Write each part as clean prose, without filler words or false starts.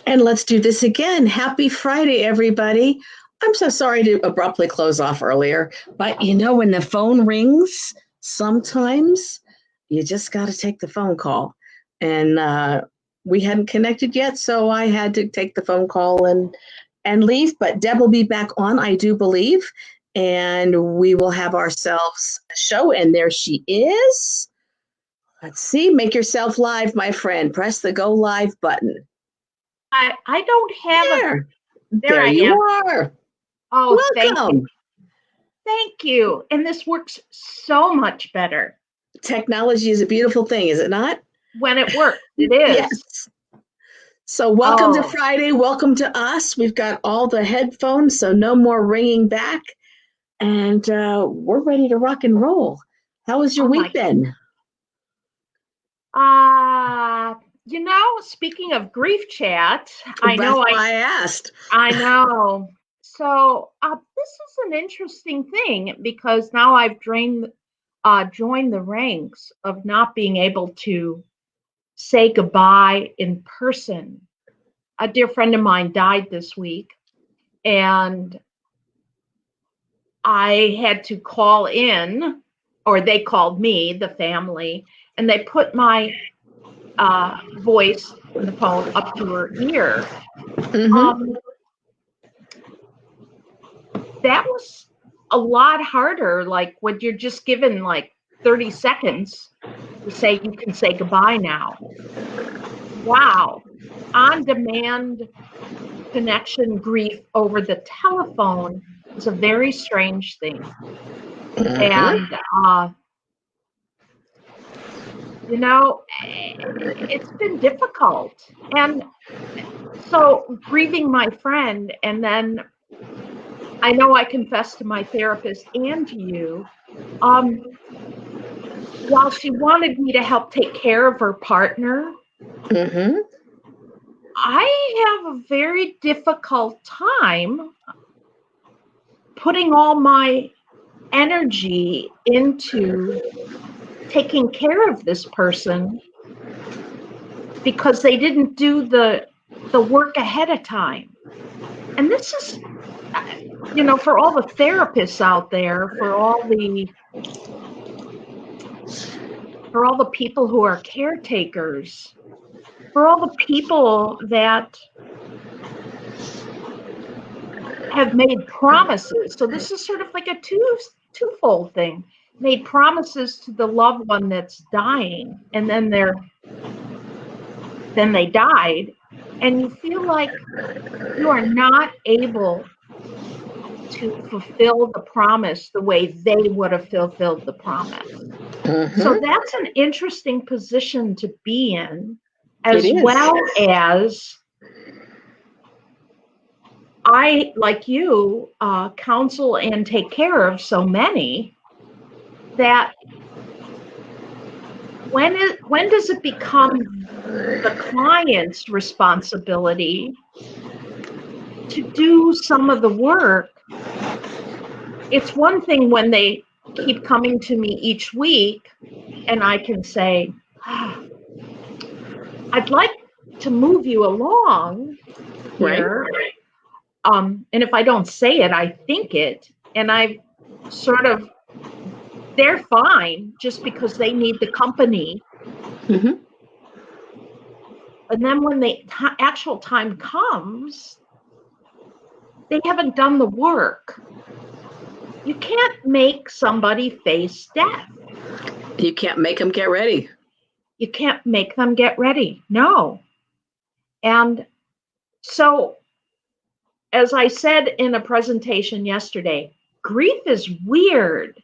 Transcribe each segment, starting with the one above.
And let's do this again. Happy Friday, everybody. I'm so sorry to abruptly close off earlier, but when the phone rings, sometimes you just got to take the phone call. And we hadn't connected yet, so I had to take the phone call and leave. But Deb will be back on, I do believe, and we will have ourselves a show. And there she is. Let's see. Make yourself live, my friend. Press the go live button. I don't have there. There I you am. are. Oh, welcome. Thank you. And this works so much better. Technology is a beautiful thing, is it not? When it works, it is. Yes. So welcome to Friday. Welcome to us. We've got all the headphones, so no more ringing back. And we're ready to rock and roll. How has your week been? Speaking of grief chat, That's why I asked. I know. So this is an interesting thing because now I've joined the ranks of not being able to say goodbye in person. A dear friend of mine died this week, and I had to call in, or they called me, the family, and they put my voice on the phone up to her ear. Mm-hmm. That was a lot harder, like when you're just given like 30 seconds to say you can say goodbye now. Wow. On-demand connection grief over the telephone is a very strange thing. Mm-hmm. And it's been difficult. And so grieving my friend, and then I know I confessed to my therapist and to you, while she wanted me to help take care of her partner, mm-hmm. I have a very difficult time putting all my energy into taking care of this person because they didn't do the work ahead of time. And this is, for all the therapists out there, for all the people who are caretakers, for all the people that have made promises. So this is sort of like a twofold thing. Made promises to the loved one that's dying, and then they died, and you feel like you are not able to fulfill the promise the way they would have fulfilled the promise. Mm-hmm. So that's an interesting position to be in, as well as I, like you, counsel and take care of so many that when does it become the client's responsibility to do some of the work? It's one thing when they keep coming to me each week and I can say, I'd like to move you along here. Right. And if I don't say it, I think it. And I sort of, they're fine just because they need the company. Mm-hmm. And then when the actual time comes, they haven't done the work. You can't make somebody face death. You can't make them get ready. You can't make them get ready. No. And so, as I said in a presentation yesterday, grief is weird.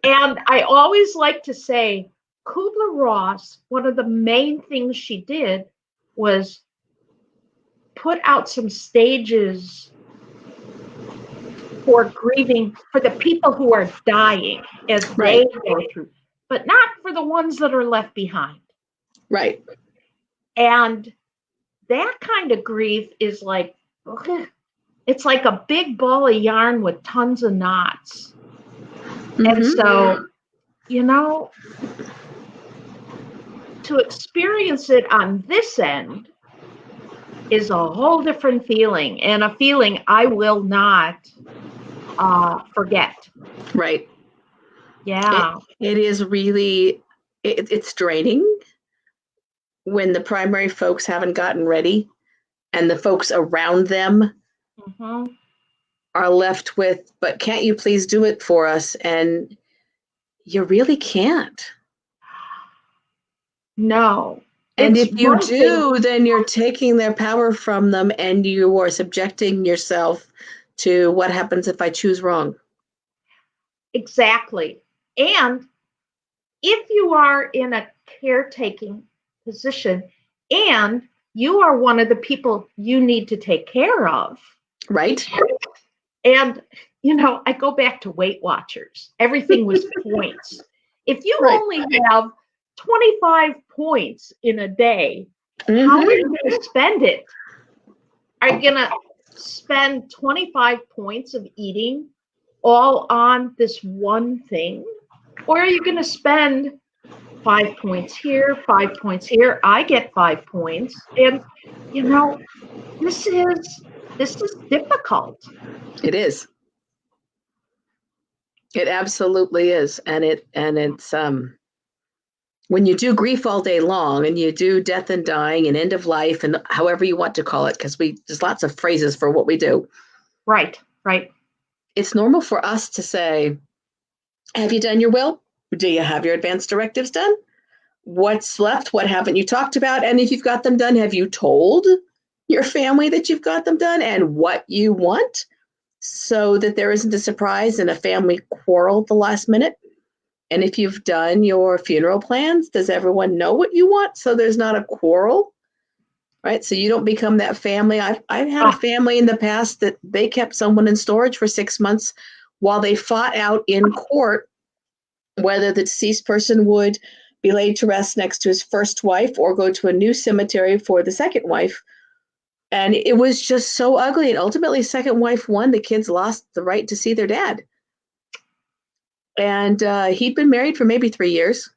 And I always like to say, Kubler-Ross, one of the main things she did was put out some stages for grieving for the people who are dying as they go through, but not for the ones that are left behind. Right. And that kind of grief is like, it's like a big ball of yarn with tons of knots. Mm-hmm. And so, to to experience it on this end is a whole different feeling, and a feeling I will not forget. Right. Yeah. It is really, it's draining when the primary folks haven't gotten ready and the folks around them are left with, but can't you please do it for us? And you really can't. No. And It's if you one do, thing. then you're taking their power from them and you are subjecting yourself to what happens if I choose wrong. Exactly. And if you are in a caretaking position and you are one of the people you need to take care of. Right. And, I go back to Weight Watchers. Everything was points. If you only have 25 points in a day, how are you going to spend it? Are you going to spend 25 points of eating all on this one thing? Or are you going to spend 5 points here, 5 points here? I get 5 points. And, this is difficult. It is. It absolutely is. And it's when you do grief all day long and you do death and dying and end of life and however you want to call it, because there's lots of phrases for what we do. Right. It's normal for us to say, have you done your will? Do you have your advance directives done? What's left? What haven't you talked about? And if you've got them done, have you told your family that you've got them done and what you want so that there isn't a surprise and a family quarrel at the last minute? And if you've done your funeral plans, does everyone know what you want so there's not a quarrel? Right? So you don't become that family. I've had a family in the past that they kept someone in storage for 6 months while they fought out in court whether the deceased person would be laid to rest next to his first wife or go to a new cemetery for the second wife. And it was just so ugly. And ultimately, second wife won. The kids lost the right to see their dad. And he'd been married for maybe 3 years.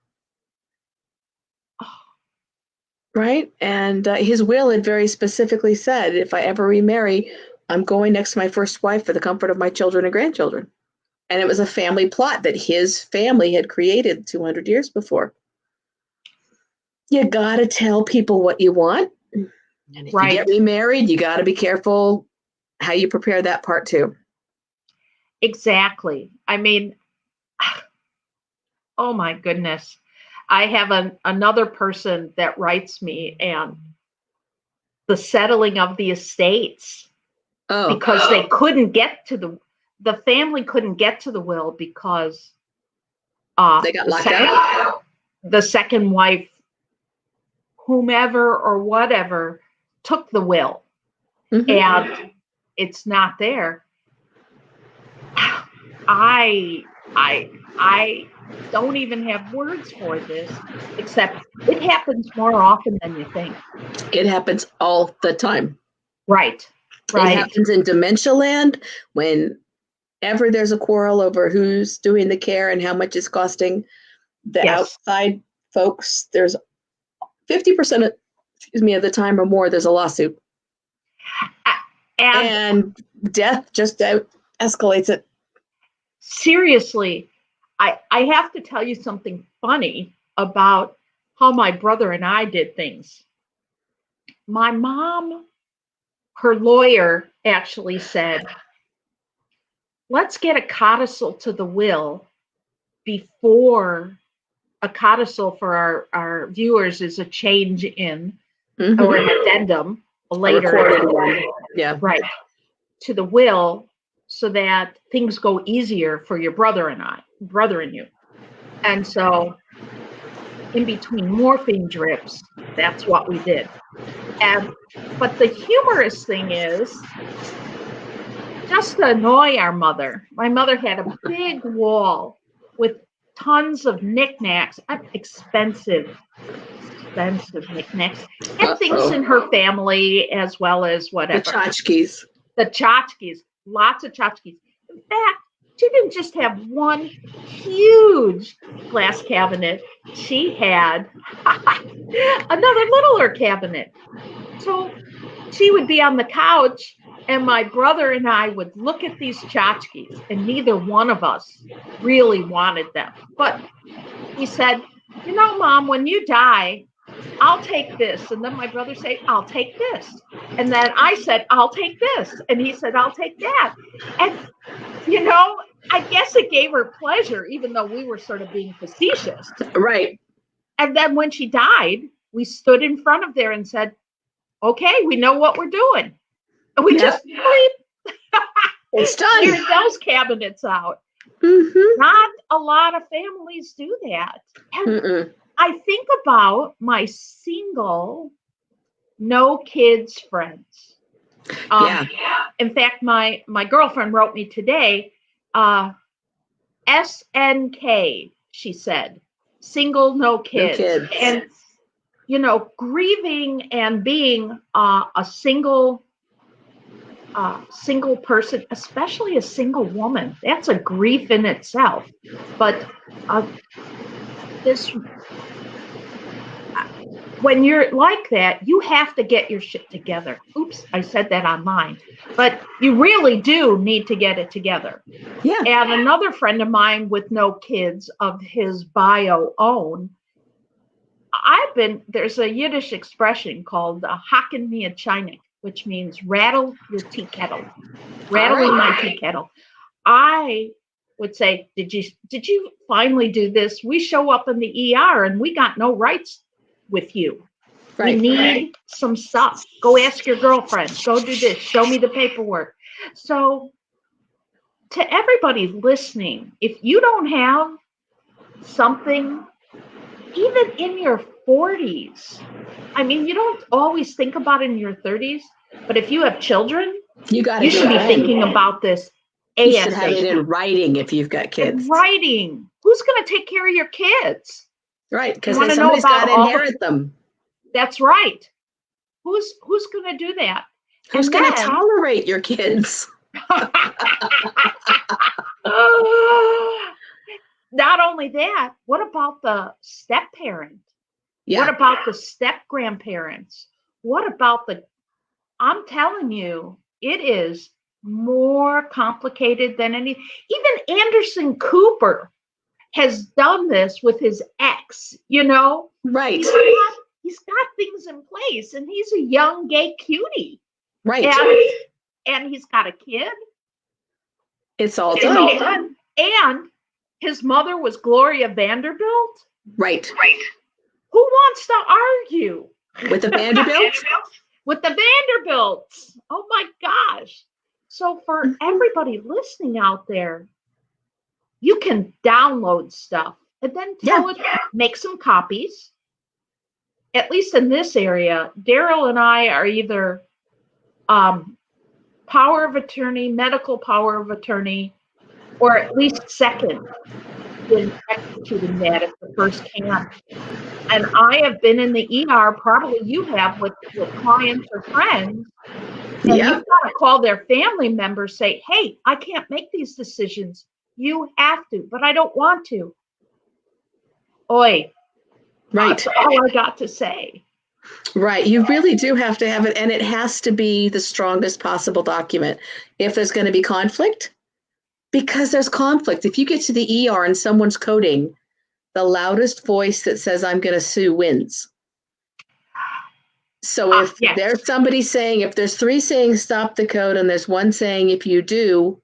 Right? And his will had very specifically said, if I ever remarry, I'm going next to my first wife for the comfort of my children and grandchildren. And it was a family plot that his family had created 200 years before. You got to tell people what you want. And if you get remarried, you got to be careful how you prepare that part too. Exactly. I mean, oh my goodness. I have another person that writes me, and the settling of the estates because they couldn't get to the family couldn't get to the will because they got locked out. The second wife, whomever or whatever, took the will, and it's not there. I don't even have words for this, except it happens more often than you think. It happens all the time. Right. It happens in dementia land whenever there's a quarrel over who's doing the care and how much it's costing. The outside folks, there's 50% of the time or more, there's a lawsuit. And death just escalates it. Seriously, I have to tell you something funny about how my brother and I did things. My mom, her lawyer actually said, let's get a codicil to the will before a codicil for our viewers is a change in or an addendum, a later one. Yeah. Right. To the will so that things go easier for your brother and you. And so in between morphine drips, that's what we did. But the humorous thing is, just to annoy our mother, my mother had a big wall with tons of knickknacks, expensive knickknacks, and things in her family as well as whatever. The tchotchkes. The tchotchkes, lots of tchotchkes. In fact, she didn't just have one huge glass cabinet. She had another littler cabinet. So she would be on the couch, and my brother and I would look at these tchotchkes, and neither one of us really wanted them. But we said, you know, Mom, when you die, I'll take this. And then my brother said, I'll take this. And then I said, I'll take this. And he said, I'll take that. And, you know, I guess it gave her pleasure, even though we were sort of being facetious. Right. And then when she died, we stood in front of there and said, okay, we know what we're doing. And we just it's done. cleared those cabinets out. Mm-hmm. Not a lot of families do that. And I think about my single, no kids friends. In fact, my girlfriend wrote me today, SNK, she said, single, no kids. No kids. And, you know, grieving and being a single person, especially a single woman, that's a grief in itself. But when you're like that, you have to get your shit together. Oops, I said that online. But you really do need to get it together. Yeah. And another friend of mine with no kids of his bio own, there's a Yiddish expression called haken mi a chainik, which means rattle your tea kettle. Rattling my tea kettle. I would say, did you finally do this? We show up in the ER and we got no rights with you. Right. We need some stuff. Go ask your girlfriend. Go do this. Show me the paperwork. So to everybody listening, if you don't have something, even in your 40s, I mean, you don't always think about it in your 30s, but if you have children, you should be thinking about this ASAP. You should have it in writing if you've got kids. In writing. Who's going to take care of your kids? Right, because somebody's got to inherit them. That's right. Who's going to do that? Who's going to tolerate your kids? Not only that, what about the step parent? Yeah. What about the step grandparents? What about I'm telling you, it is more complicated than any. Even Anderson Cooper has done this with his ex, you know? Right. He's got things in place, and he's a young gay cutie. Right. And he's got a kid. It's all done. And his mother was Gloria Vanderbilt. Right. Who wants to argue? With the Vanderbilts? With the Vanderbilts. Oh my gosh. So for everybody listening out there, you can download stuff and then tell it, make some copies. At least in this area, Daryl and I are either power of attorney, medical power of attorney, or at least second in executing that if the first can. And I have been in the ER, probably you have, with clients or friends, and you've got to call their family members, say, hey, I can't make these decisions. You have to, but I don't want to. Oi. Right. That's all I got to say. Right. You really do have to have it, and it has to be the strongest possible document. If there's going to be conflict, because there's conflict. If you get to the ER and someone's coding, the loudest voice that says, I'm going to sue wins. So if there's somebody saying, if there's 3 saying stop the code, and there's 1 saying, if you do,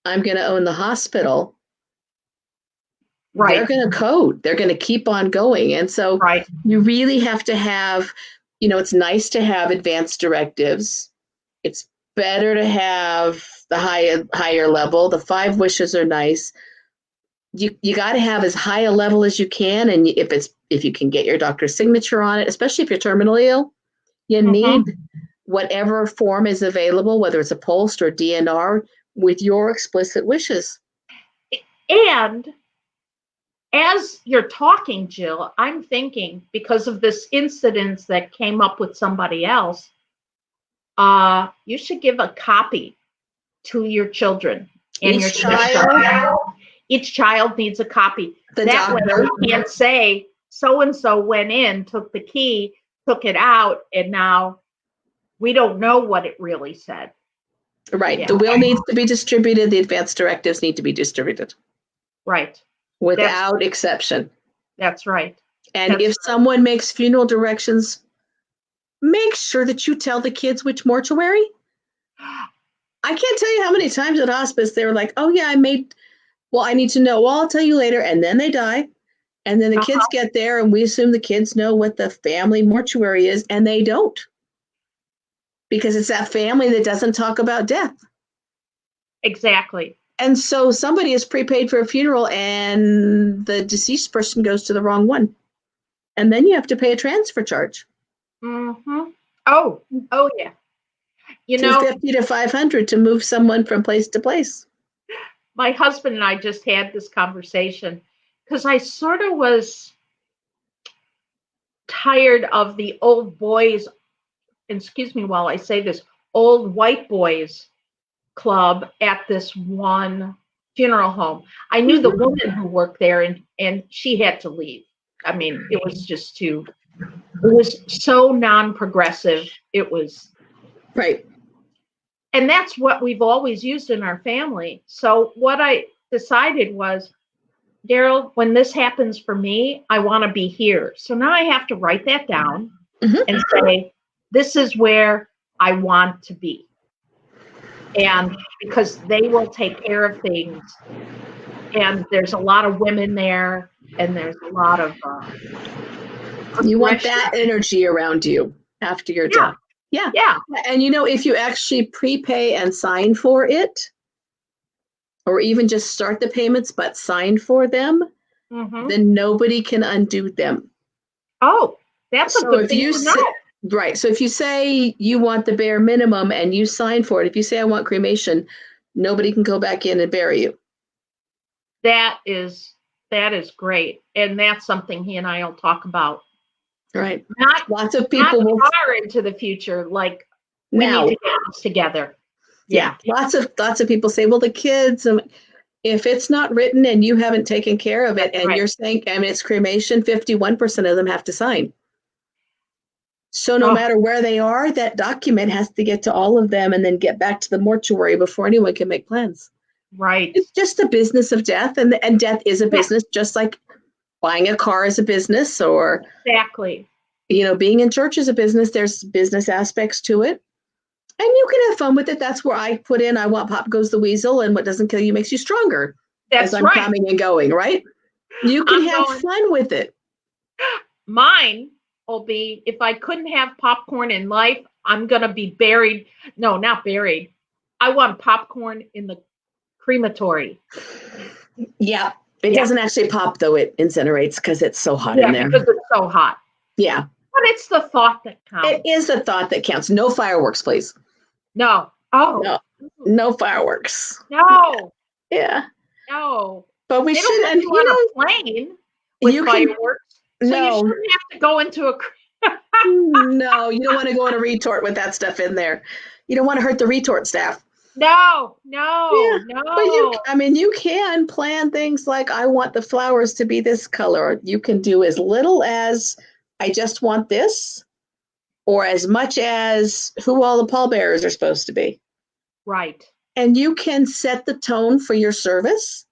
I'm going to own the hospital. Right. They're going to code. They're going to keep on going. And so you really have to have, it's nice to have advanced directives. It's better to have the higher level. The 5 wishes are nice. You got to have as high a level as you can. And if you can get your doctor's signature on it, especially if you're terminally ill, you need whatever form is available, whether it's a post or DNR, with your explicit wishes. And as you're talking, Jill, I'm thinking, because of this incident that came up with somebody else, you should give a copy to your children. And Each each child needs a copy. The That way doctor. we can't say so-and-so went in, took the key, took it out, and now we don't know what it really said. Right. Yeah. The will needs to be distributed. The advance directives need to be distributed. Right. Without exception. That's right. And if someone makes funeral directions, make sure that you tell the kids which mortuary. I can't tell you how many times at hospice they were like, oh yeah, I need to know. Well, I'll tell you later. And then they die. And then the kids get there and we assume the kids know what the family mortuary is, and they don't. Because it's that family that doesn't talk about death. Exactly. And so somebody is prepaid for a funeral and the deceased person goes to the wrong one. And then you have to pay a transfer charge. Mm-hmm. Oh yeah. You know, $250 to $500 to move someone from place to place. my husband and I just had this conversation because I sort of was tired of the old boys, excuse me while I say this, old white boys club at this one funeral home. I knew the woman who worked there and she had to leave. I mean, it was so non-progressive. It was right. And that's what we've always used in our family. So what I decided was, Daryl, when this happens for me, I want to be here. So now I have to write that down and say, this is where I want to be. And because they will take care of things. And there's a lot of women there, and there's a lot of you want that energy around you after you're done. Yeah. And if you actually prepay and sign for it, or even just start the payments but sign for them, then nobody can undo them. Oh, that's a good thing to know. Right. So if you say you want the bare minimum and you sign for it, if you say I want cremation, nobody can go back in and bury you. That is great. And that's something he and I will talk about. Right. Lots of people will far into the future, like we need to get this together. Yeah. Lots of people say, well, the kids, if it's not written and you haven't taken care of it, and you're saying, it's cremation, 51% of them have to sign. So no matter where they are, that document has to get to all of them and then get back to the mortuary before anyone can make plans. Right. It's just the business of death, and death is a business, just like buying a car is a business, or exactly. Being in church is a business. There's business aspects to it. And you can have fun with it. That's where I put in, I want Pop Goes the Weasel, and what doesn't kill you makes you stronger. That's as I'm coming and going, right? You can have fun with it. Mine will be, if I couldn't have popcorn in life, I'm going to be buried. No, not buried. I want popcorn in the crematory. Yeah. It doesn't actually pop, though. It incinerates because it's so hot in there. Because it's so hot. Yeah. But it's the thought that counts. It is the thought that counts. No fireworks, please. No. Oh. No fireworks. No. Yeah. No. But we should. And on a plane with fireworks. So you shouldn't have to go into a. No, you don't want to go in a retort with that stuff in there. You don't want to hurt the retort staff. No. But you can plan things like, I want the flowers to be this color. You can do as little as, I just want this, or as much as who all the pallbearers are supposed to be. Right. And you can set the tone for your service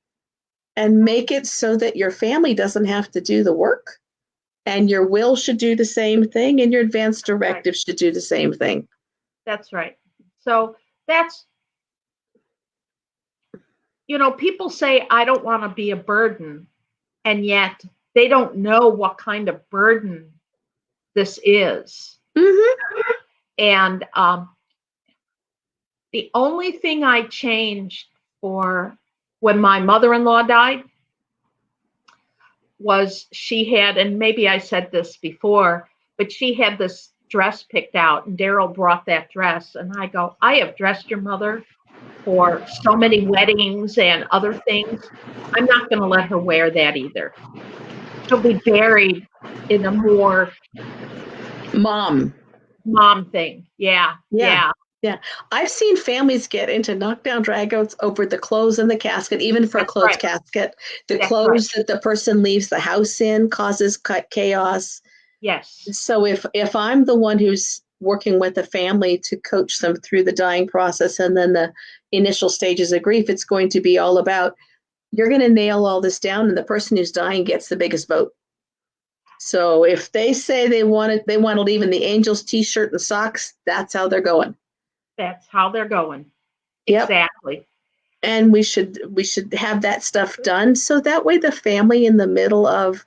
and make it so that your family doesn't have to do the work, and your will should do the same thing, and your advance directive should do the same thing. That's right. So that's, people say, I don't want to be a burden, and yet they don't know what kind of burden this is. And the only thing I changed for when my mother-in-law died was she had, and maybe I said this before, but she had this dress picked out, and Daryl brought that dress, and I go, I have dressed your mother for so many weddings and other things. I'm not going to let her wear that either. She'll be buried in a more mom thing. Yeah. Yeah. I've seen families get into knockdown dragouts over the clothes in the casket, even for a That's closed right. casket. The That's clothes right. that the person leaves the house in causes chaos. Yes. So if I'm the one who's working with a family to coach them through the dying process and then the initial stages of grief, it's going to be all about, you're going to nail all this down, and the person who's dying gets the biggest vote. So if they say they want to leave in the Angels t-shirt and socks, that's how they're going. That's how they're going. Yep. Exactly. And we should have that stuff done, so that way the family in the middle of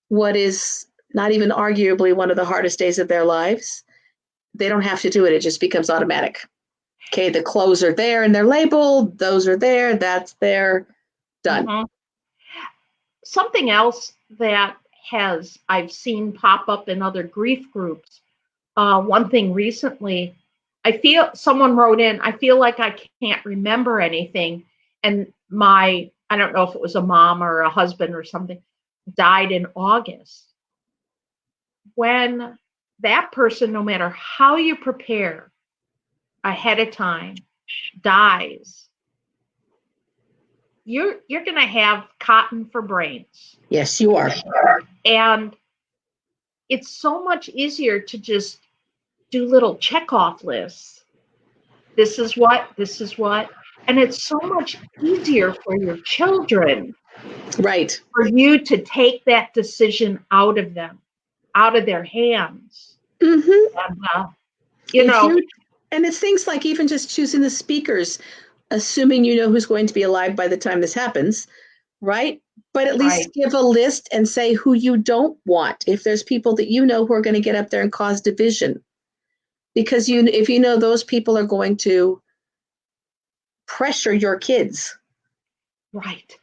what is not even arguably one of the hardest days of their lives, they don't have to do it. It just becomes automatic. Okay, the clothes are there and they're labeled, those are there, that's there, done. Mm-hmm. Something else that I've seen pop up in other grief groups. One thing recently, someone wrote in, I feel like I can't remember anything. And I don't know if it was a mom or a husband or something, died in August. When that person, no matter how you prepare ahead of time, dies, you're going to have cotton for brains. Yes, you are. And it's so much easier to just do little check-off lists. This is what. And it's so much easier for your children, Right. for you to take that decision out of their hands. Mm-hmm. And, and it's things like even just choosing the speakers, assuming you know who's going to be alive by the time this happens, right? But at least right. give a list and say who you don't want. If there's people that you know who are going to get up there and cause division, because if you know those people are going to pressure your kids, Right.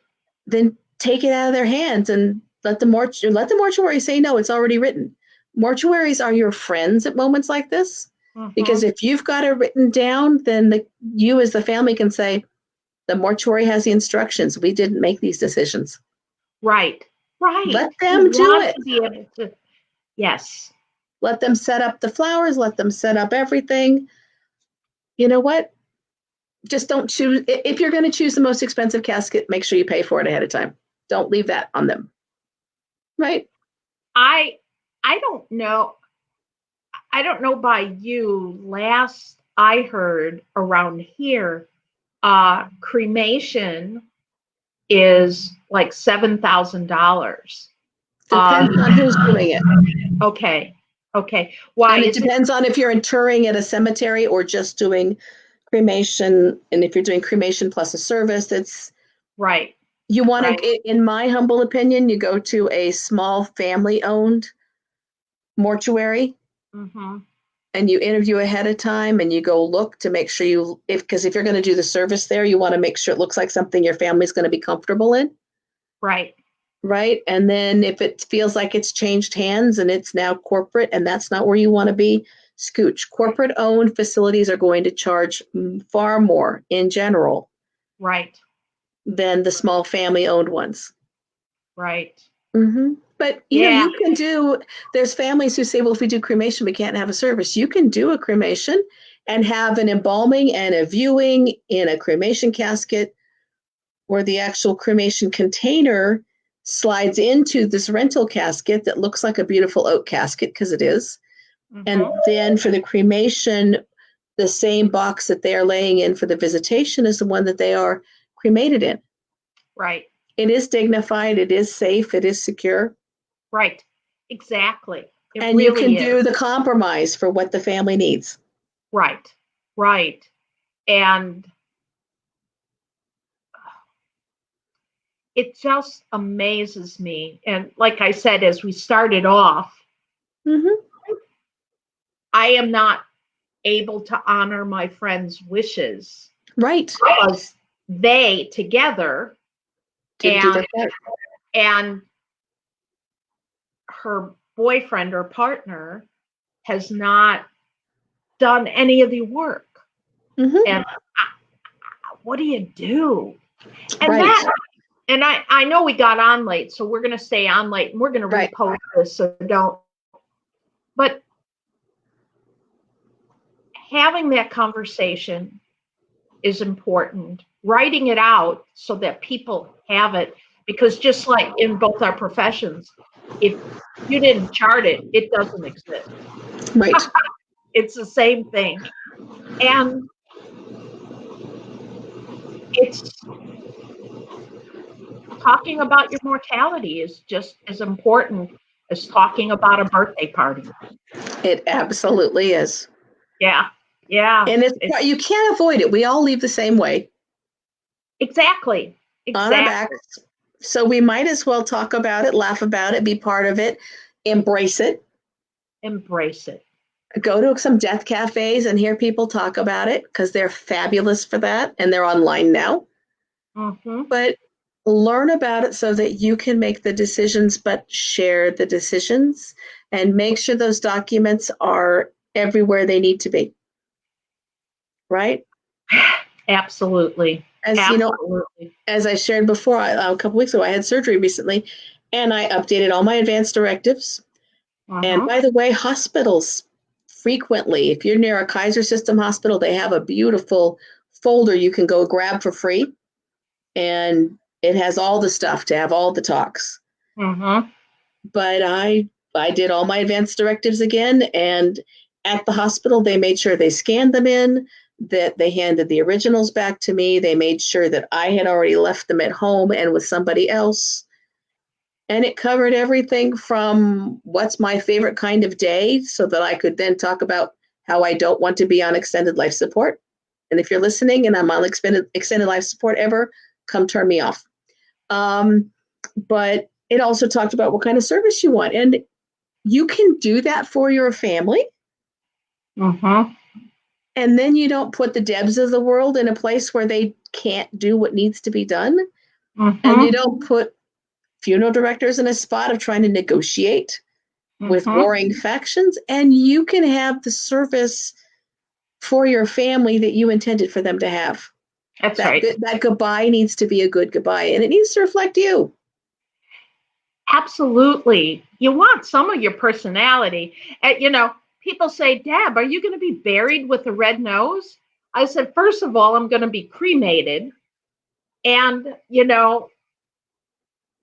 then take it out of their hands and let the mortuary say no. It's already written. Mortuaries are your friends at moments like this, because if you've got it written down, then you as the family can say, the mortuary has the instructions. We didn't make these decisions. Right. Let You them do want it. to be able to, yes. Let them set up the flowers. Let them set up everything. You know what? Just don't choose. If you're going to choose the most expensive casket, make sure you pay for it ahead of time. Don't leave that on them. Right? I don't know. I don't know by you. Last I heard around here, cremation is like $7,000. Depends on who's doing it. Okay. Why And it is it? depends on if you're interring at a cemetery or just doing cremation. And if you're doing cremation plus a service, it's Right. you want to, in my humble opinion, you go to a small family-owned mortuary. Mm-hmm. And you interview ahead of time and you go look to make sure because if you're going to do the service there, you want to make sure it looks like something your family's going to be comfortable in. Right. Right. And then if it feels like it's changed hands and it's now corporate and that's not where you want to be, scooch. Corporate owned facilities are going to charge far more in general. Right. Than the small family owned ones. Right. Mm-hmm. But you can there's families who say, well, if we do cremation, we can't have a service. You can do a cremation and have an embalming and a viewing in a cremation casket where the actual cremation container slides into this rental casket that looks like a beautiful oak casket, because it is. Mm-hmm. And then for the cremation, the same box that they are laying in for the visitation is the one that they are cremated in. Right. It is dignified, it is safe, it is secure. Right. Exactly. And really you can do the compromise for what the family needs. Right. And it just amazes me. And like I said, as we started off, I am not able to honor my friend's wishes. Right. Because they together and her boyfriend or partner has not done any of the work. And what do you do? And I know we got on late, so we're going to stay on late and we're going to repost this, so don't. But having that conversation is important. Writing it out so that people have it, because just like in both our professions, if you didn't chart it, it doesn't exist. Right. It's the same thing. And it's talking about your mortality is just as important as talking about a birthday party. It absolutely is. Yeah. Yeah. And you can't avoid it. We all leave the same way. Exactly. On our backs. So we might as well talk about it, laugh about it, be part of it, embrace it. Embrace it. Go to some death cafes and hear people talk about it, because they're fabulous for that, and they're online now. Mm-hmm. But learn about it so that you can make the decisions, but share the decisions, and make sure those documents are everywhere they need to be. Right? Absolutely. As Absolutely. you know, as I shared before, a couple weeks ago, I had surgery recently, and I updated all my advance directives. And by the way, hospitals frequently, if you're near a Kaiser System hospital, they have a beautiful folder you can go grab for free. And it has all the stuff to have all the talks. Mm-hmm. But I did all my advance directives again. And at the hospital, they made sure they scanned them in, that they handed the originals back to me. They made sure that I had already left them at home and with somebody else. And it covered everything from what's my favorite kind of day, so that I could then talk about how I don't want to be on extended life support. And if you're listening and I'm on extended life support ever, come turn me off. But it also talked about what kind of service you want. And you can do that for your family. Mm-hmm. And then you don't put the Debs of the world in a place where they can't do what needs to be done. Mm-hmm. And you don't put funeral directors in a spot of trying to negotiate with warring factions. And you can have the service for your family that you intended for them to have. That's right. That goodbye needs to be a good goodbye, and it needs to reflect you. Absolutely. You want some of your personality. People say, Deb, are you going to be buried with a red nose? I said, first of all, I'm going to be cremated. And,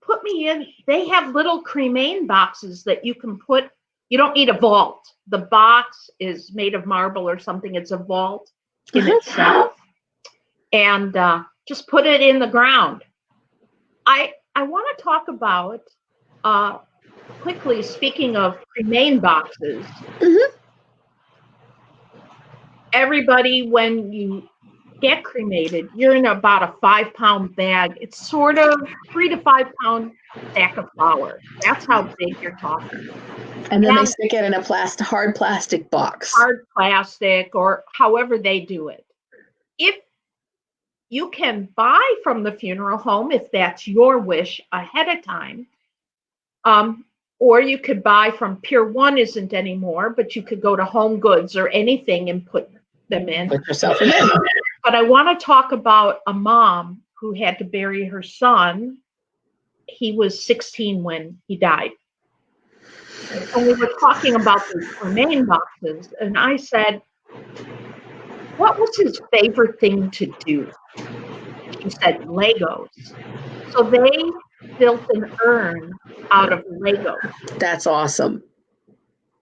put me in. They have little cremain boxes that you can put. You don't need a vault. The box is made of marble or something. It's a vault in itself. And just put it in the ground. I want to talk about, quickly, speaking of cremain boxes, everybody, when you get cremated, you're in about a 5-pound bag. It's sort of 3 to 5 pound sack of flour. That's how big you're talking. And then they stick it in a hard plastic box. Hard plastic, or however they do it. If you can buy from the funeral home, if that's your wish, ahead of time, or you could buy from Pier 1 isn't anymore, but you could go to Home Goods or anything and put them in. Put yourself in there. But I want to talk about a mom who had to bury her son. He was 16 when he died. And we were talking about the cremain boxes, and I said, what was his favorite thing to do? She said, Legos. So they built an urn out of Legos. That's awesome.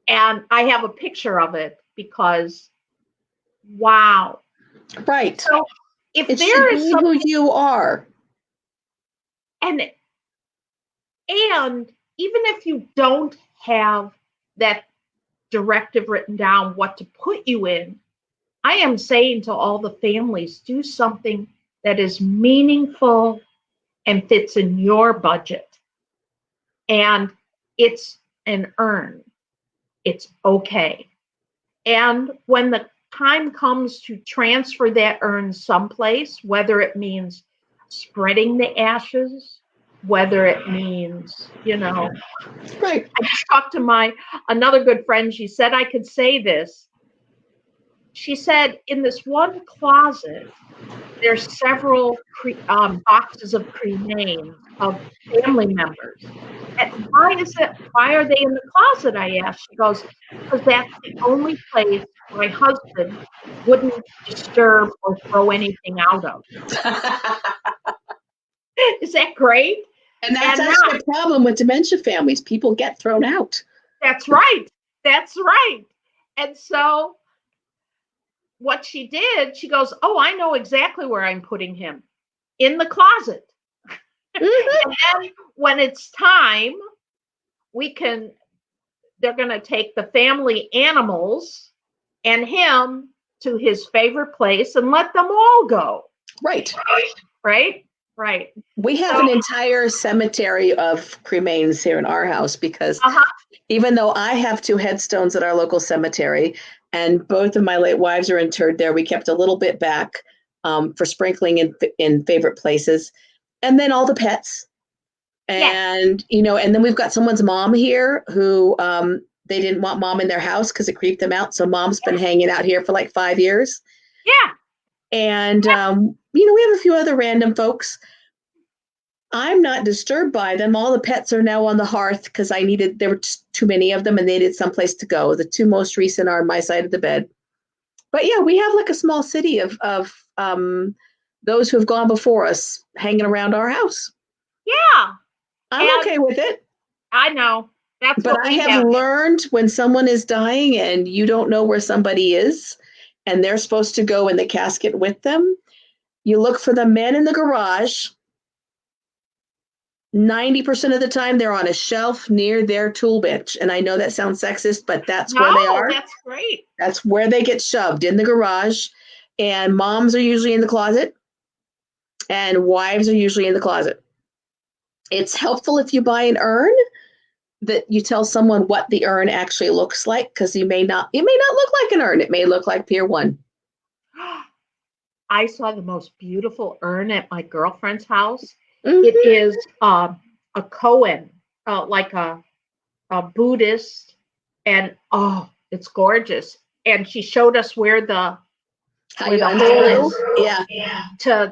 And I have a picture of it because, wow. Right. So if it there should is be something, who you are. and even if you don't have that directive written down what to put you in, I am saying to all the families, do something that is meaningful and fits in your budget. And it's an urn. It's okay. And when the time comes to transfer that urn someplace, whether it means spreading the ashes, whether it means, Right. I just talked to another good friend. She said I could say this. she said in this one closet, there's several boxes of cremains of family members. And why are they in the closet? I asked. She goes, because that's the only place my husband wouldn't disturb or throw anything out of. Is that great? And that's actually a problem with dementia families. People get thrown out. That's right. That's right. And so what she did, she goes, oh, I know exactly where I'm putting him, in the closet. Mm-hmm. And then when it's time, they're going to take the family animals and him to his favorite place and let them all go. Right. Right. Right. We have an entire cemetery of cremains here in our house because even though I have 2 headstones at our local cemetery and both of my late wives are interred there, we kept a little bit back for sprinkling in favorite places. And then all the pets. And, and then we've got someone's mom here who they didn't want mom in their house because it creeped them out. So mom's been hanging out here for like 5 years. Yeah. And, we have a few other random folks. I'm not disturbed by them. All the pets are now on the hearth because there were too many of them and they needed someplace to go. The 2 most recent are on my side of the bed. But yeah, we have like a small city of those who have gone before us hanging around our house. Yeah. I'm okay with it. I know. But I have learned when someone is dying and you don't know where somebody is and they're supposed to go in the casket with them, you look for the men in the garage. 90% of the time they're on a shelf near their tool bench. And I know that sounds sexist, but that's where they are. That's great. That's where they get shoved, in the garage. And moms are usually in the closet and wives are usually in the closet. It's helpful if you buy an urn that you tell someone what the urn actually looks like, because it may not look like an urn. It may look like Pier 1. I saw the most beautiful urn at my girlfriend's house. Mm-hmm. It is a koan, like a Buddhist, and it's gorgeous. And she showed us where the hole is. Yeah.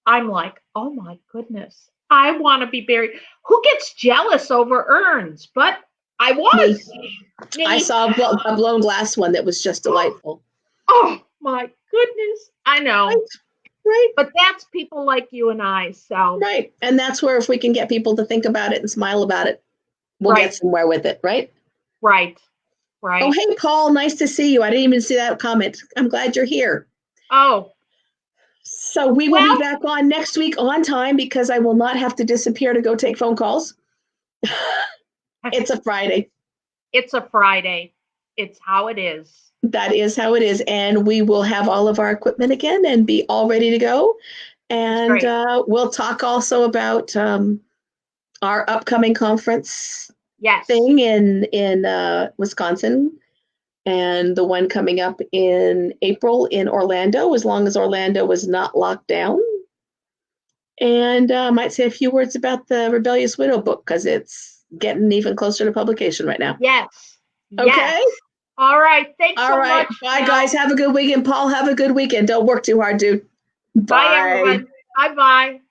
I'm like, oh my goodness, I want to be buried. Who gets jealous over urns? But I was. Me. I saw a blown glass one that was just delightful. Oh my goodness, I know. Right. But that's people like you and I. So right. And that's where if we can get people to think about it and smile about it, we'll get somewhere with it, right? Right. Oh, hey, Paul, nice to see you. I didn't even see that comment. I'm glad you're here. Oh. So we will be back on next week on time because I will not have to disappear to go take phone calls. It's a Friday. It's a Friday. It's how it is. That is how it is. And we will have all of our equipment again and be all ready to go. And we'll talk also about our upcoming conference thing in Wisconsin and the one coming up in April in Orlando, as long as Orlando was not locked down. And I might say a few words about the Rebellious Widow book because it's getting even closer to publication right now. Yes. Okay. Yes. All right. Thanks so much. Bye, guys. Have a good weekend. Paul, have a good weekend. Don't work too hard, dude. Bye everyone. Bye-bye.